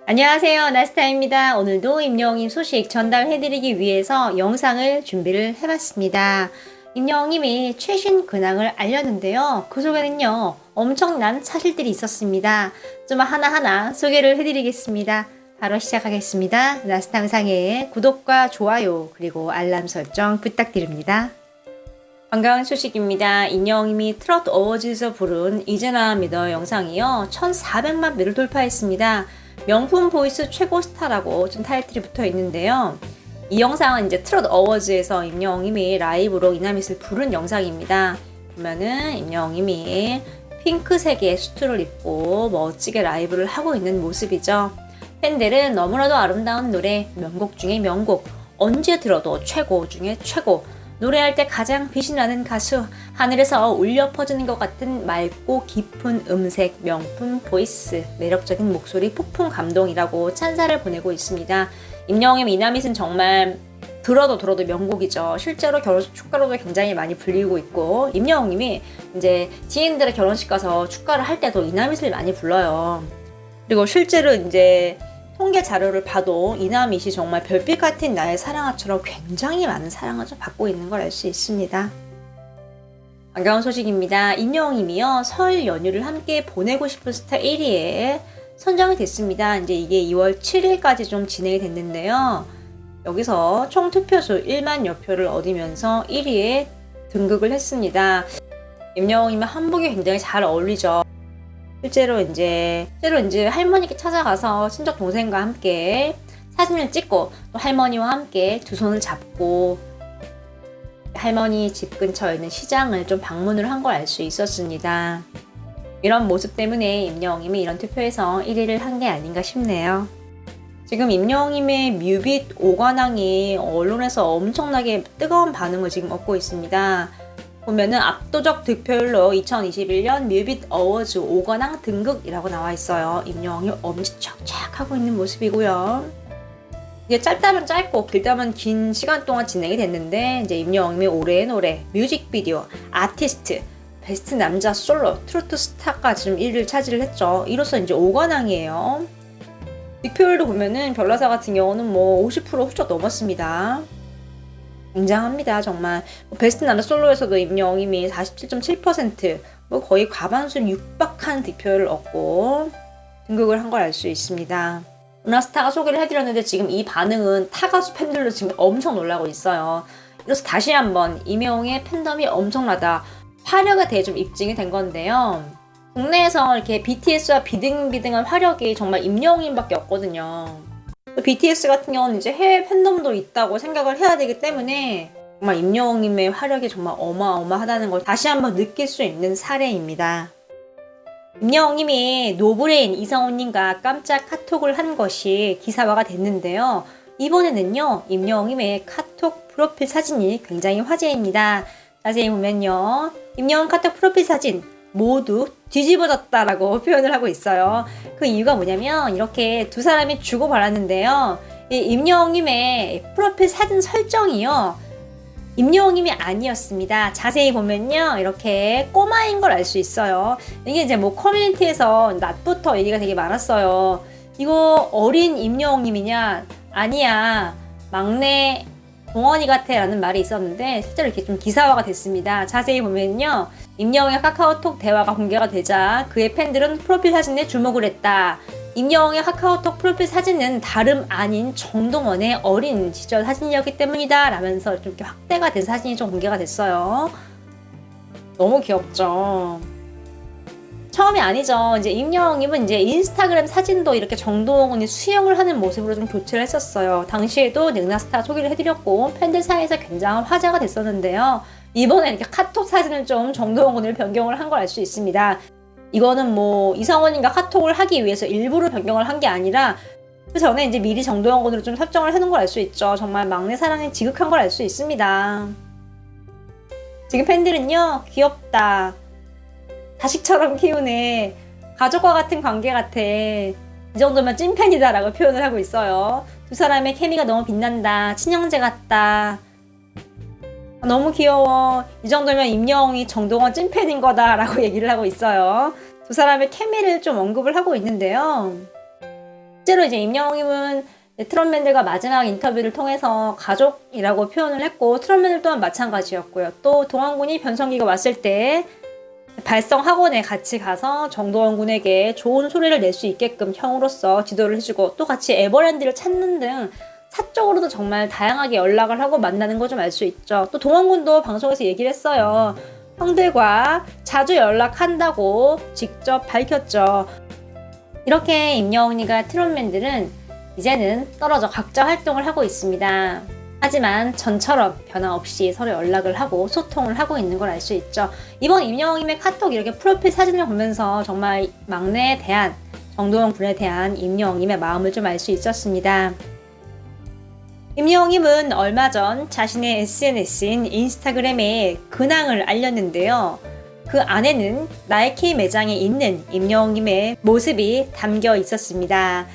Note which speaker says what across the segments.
Speaker 1: 안녕하세요. 나스타입니다. 오늘도 임영웅님 소식 전달해드리기 위해서 영상을 준비를 해봤습니다. 임영웅님이 최신 근황을 알렸는데요. 그 속에는요, 엄청난 사실들이 있었습니다. 좀 하나하나 소개를 해드리겠습니다. 바로 시작하겠습니다. 나스타 영상에 구독과 좋아요 그리고 알람 설정 부탁드립니다. 반가운 소식입니다. 임영웅님이 트롯 어워즈에서 부른 이제나 믿어 영상이요, 1400만 뷰를 돌파했습니다. 명품 보이스 최고 스타라고 좀 타이틀이 붙어 있는데요. 이 영상은 이제 트롯 어워즈에서 임영웅님이 라이브로 이나밋을 부른 영상입니다. 보면은 임영웅님이 핑크색의 수트를 입고 멋지게 라이브를 하고 있는 모습이죠. 팬들은 너무나도 아름다운 노래, 명곡 중에 명곡, 언제 들어도 최고 중에 최고, 노래할 때 가장 빛이 나는 가수, 하늘에서 울려 퍼지는 것 같은 맑고 깊은 음색, 명품 보이스, 매력적인 목소리, 폭풍 감동이라고 찬사를 보내고 있습니다. 임영웅의 이나밋은 정말 들어도 명곡이죠. 실제로 결혼식 축가로도 굉장히 많이 불리고 있고, 임영웅님이 이제 지인들의 결혼식 가서 축가를 할 때도 이나밋을 많이 불러요. 그리고 실제로 이제 통계 자료를 봐도 이나밋이 정말 별빛 같은 나의 사랑아처럼 굉장히 많은 사랑을 좀 받고 있는 걸 알 수 있습니다. 반가운 소식입니다. 임영웅님이요, 설 연휴를 함께 보내고 싶은 스타 1위에 선정이 됐습니다. 이제 이게 2월 7일까지 좀 진행이 됐는데요. 여기서 총 투표수 1만여 표를 얻으면서 1위에 등극을 했습니다. 임영웅님은 한복이 굉장히 잘 어울리죠. 실제로 이제 할머니께 찾아가서 친척 동생과 함께 사진을 찍고, 또 할머니와 함께 두 손을 잡고 할머니 집 근처에 있는 시장을 좀 방문을 한 걸 알 수 있었습니다. 이런 모습 때문에 임영웅님이 이런 투표에서 1위를 한 게 아닌가 싶네요. 지금 임영웅님의 뮤빗 5관왕이 언론에서 엄청나게 뜨거운 반응을 지금 얻고 있습니다. 보면은 압도적 득표율로 2021년 뮤빗 어워즈 5관왕 등극이라고 나와 있어요. 임영웅이 엄지척척 하고 있는 모습이고요. 이게 짧다면 짧고 길다면 긴 시간 동안 진행이 됐는데, 이제 임영웅이 올해의 노래, 뮤직비디오, 아티스트, 베스트 남자 솔로, 트로트 스타까지 좀 1위를 차지를 했죠. 이로써 이제 5관왕이에요. 득표율도 보면은 별나사 같은 경우는 뭐 50% 훌쩍 넘었습니다. 굉장합니다, 정말. 베스트 남자 솔로에서도 임영웅님이 47.7%, 뭐 거의 과반수를 육박한 득표를 얻고 등극을 한 걸 알 수 있습니다. 은하스타가 소개를 해드렸는데 지금 이 반응은 타가수 팬들도 지금 엄청 놀라고 있어요. 그래서 다시 한번 임영웅의 팬덤이 엄청나다, 화력에 대해 좀 입증이 된 건데요. 국내에서 이렇게 BTS와 비등비등한 화력이 정말 임영웅님밖에 없거든요. BTS 같은 경우는 이제 해외 팬덤도 있다고 생각을 해야 되기 때문에 정말 임영웅님의 화력이 정말 어마어마하다는 걸 다시 한번 느낄 수 있는 사례입니다. 임영웅님이 노브레인 이성훈님과 깜짝 카톡을 한 것이 기사화가 됐는데요. 이번에는요, 임영웅님의 카톡 프로필 사진이 굉장히 화제입니다. 자세히 보면요, 임영웅 카톡 프로필 사진 모두 뒤집어졌다라고 표현을 하고 있어요. 그 이유가 뭐냐면, 이렇게 두 사람이 주고받았는데요, 이 임영웅님의 프로필 사진 설정이요, 임영웅님이 아니었습니다. 자세히 보면요, 이렇게 꼬마인 걸 알 수 있어요. 이게 이제 뭐 커뮤니티에서 낮부터 얘기가 되게 많았어요. 이거 어린 임영웅님이냐? 아니야, 막내 동원이 같아 라는 말이 있었는데, 실제로 이렇게 좀 기사화가 됐습니다. 자세히 보면요, 임영웅의 카카오톡 대화가 공개가 되자 그의 팬들은 프로필 사진에 주목을 했다. 임영웅의 카카오톡 프로필 사진은 다름 아닌 정동원의 어린 시절 사진이었기 때문이다 라면서 이렇게 확대가 된 사진이 좀 공개가 됐어요. 너무 귀엽죠. 처음이 아니죠. 이제 임영웅님은 이제 인스타그램 사진도 이렇게 정동원이 수영을 하는 모습으로 좀 교체를 했었어요. 당시에도 닉나스타 소개를 해드렸고 팬들 사이에서 굉장한 화제가 됐었는데요. 이번에 이렇게 카톡 사진을 좀 정동원을 변경을 한 걸 알 수 있습니다. 이거는 뭐 이성원님과 카톡을 하기 위해서 일부러 변경을 한 게 아니라 그 전에 이제 미리 정동원으로 좀 설정을 해놓은 걸 알 수 있죠. 정말 막내 사랑이 지극한 걸 알 수 있습니다. 지금 팬들은요, 귀엽다, 자식처럼 키우네, 가족과 같은 관계 같아, 이 정도면 찐팬이다 라고 표현을 하고 있어요. 두 사람의 케미가 너무 빛난다, 친형제 같다, 너무 귀여워, 이 정도면 임영웅이 정동원 찐팬인 거다 라고 얘기를 하고 있어요. 두 사람의 케미를 좀 언급을 하고 있는데요. 실제로 이제 임영웅님은 트롯맨들과 마지막 인터뷰를 통해서 가족이라고 표현을 했고, 트롯맨들 또한 마찬가지였고요. 또 동안군이 변성기가 왔을 때 발성 학원에 같이 가서 정도원 군에게 좋은 소리를 낼 수 있게끔 형으로서 지도를 해주고, 또 같이 에버랜드를 찾는 등 사적으로도 정말 다양하게 연락을 하고 만나는 거 좀 알 수 있죠. 또 동원군도 방송에서 얘기를 했어요. 형들과 자주 연락한다고 직접 밝혔죠. 이렇게 임영웅이가 트롯맨들은 이제는 떨어져 각자 활동을 하고 있습니다. 하지만 전처럼 변화 없이 서로 연락을 하고 소통을 하고 있는 걸 알 수 있죠. 이번 임영웅님의 카톡 이렇게 프로필 사진을 보면서 정말 막내에 대한, 정도원 군에 대한 임영웅님의 마음을 좀 알 수 있었습니다. 임영웅님은 얼마 전 자신의 SNS인 인스타그램에 근황을 알렸는데요. 그 안에는 나이키 매장에 있는 임영웅님의 모습이 담겨 있었습니다.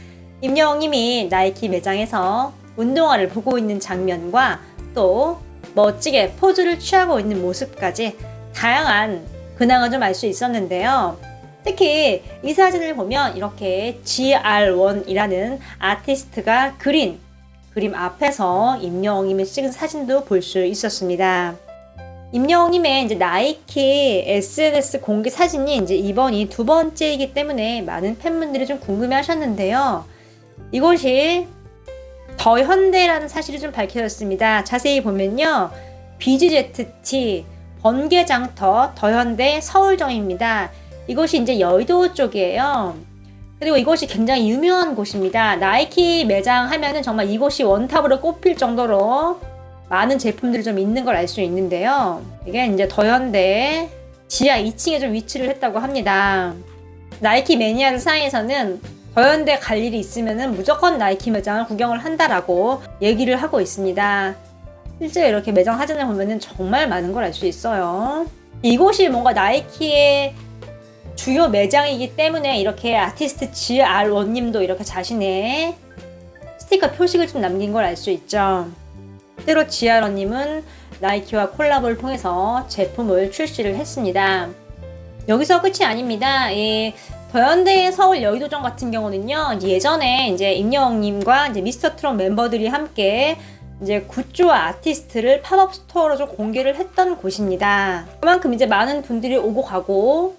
Speaker 1: 임영웅님이 나이키 매장에서 운동화를 보고 있는 장면과 또 멋지게 포즈를 취하고 있는 모습까지 다양한 근황을 좀 알 수 있었는데요. 특히 이 사진을 보면 이렇게 GR1이라는 아티스트가 그린 그림 앞에서 임영웅님이 찍은 사진도 볼 수 있었습니다. 임영웅님의 이제 나이키 SNS 공개 사진이 이제 이번이 두 번째이기 때문에 많은 팬분들이 좀 궁금해 하셨는데요. 이곳이 더현대라는 사실이 좀 밝혀졌습니다. 자세히 보면요. BGZT 번개장터 더현대 서울점입니다. 이곳이 이제 여의도 쪽이에요. 그리고 이곳이 굉장히 유명한 곳입니다. 나이키 매장 하면은 정말 이곳이 원탑으로 꼽힐 정도로 많은 제품들이 좀 있는 걸 알 수 있는데요. 이게 이제 더현대 지하 2층에 좀 위치를 했다고 합니다. 나이키 매니아들 사이에서는 더현대 갈 일이 있으면은 무조건 나이키 매장을 구경을 한다라고 얘기를 하고 있습니다. 실제 이렇게 매장 사진을 보면은 정말 많은 걸 알 수 있어요. 이곳이 뭔가 나이키의 주요 매장이기 때문에 이렇게 아티스트 GR1님도 이렇게 자신의 스티커 표식을 좀 남긴 걸 알 수 있죠. 실제로 GR1님은 나이키와 콜라보를 통해서 제품을 출시를 했습니다. 여기서 끝이 아닙니다. 더현대 서울 여의도점 같은 경우는요, 예전에 이제 임영웅님과 이제 미스터 트롯 멤버들이 함께 이제 굿즈와 아티스트를 팝업 스토어로 좀 공개를 했던 곳입니다. 그만큼 이제 많은 분들이 오고 가고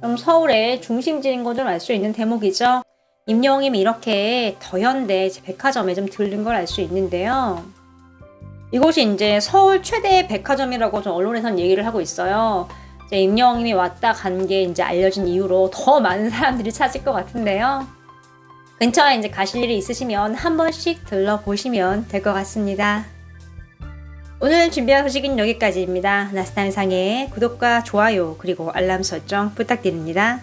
Speaker 1: 좀 서울의 중심지인 걸 좀 알 수 있는 대목이죠. 임영웅님이 이렇게 더현대 백화점에 좀 들른 걸 알 수 있는데요. 이곳이 이제 서울 최대 백화점이라고 좀 언론에서는 얘기를 하고 있어요. 이제 임영웅님이 왔다 간 게 이제 알려진 이후로 더 많은 사람들이 찾을 것 같은데요. 근처에 이제 가실 일이 있으시면 한 번씩 들러보시면 될 것 같습니다. 오늘 준비한 소식은 여기까지입니다. 나스탄상의 구독과 좋아요 그리고 알람 설정 부탁드립니다.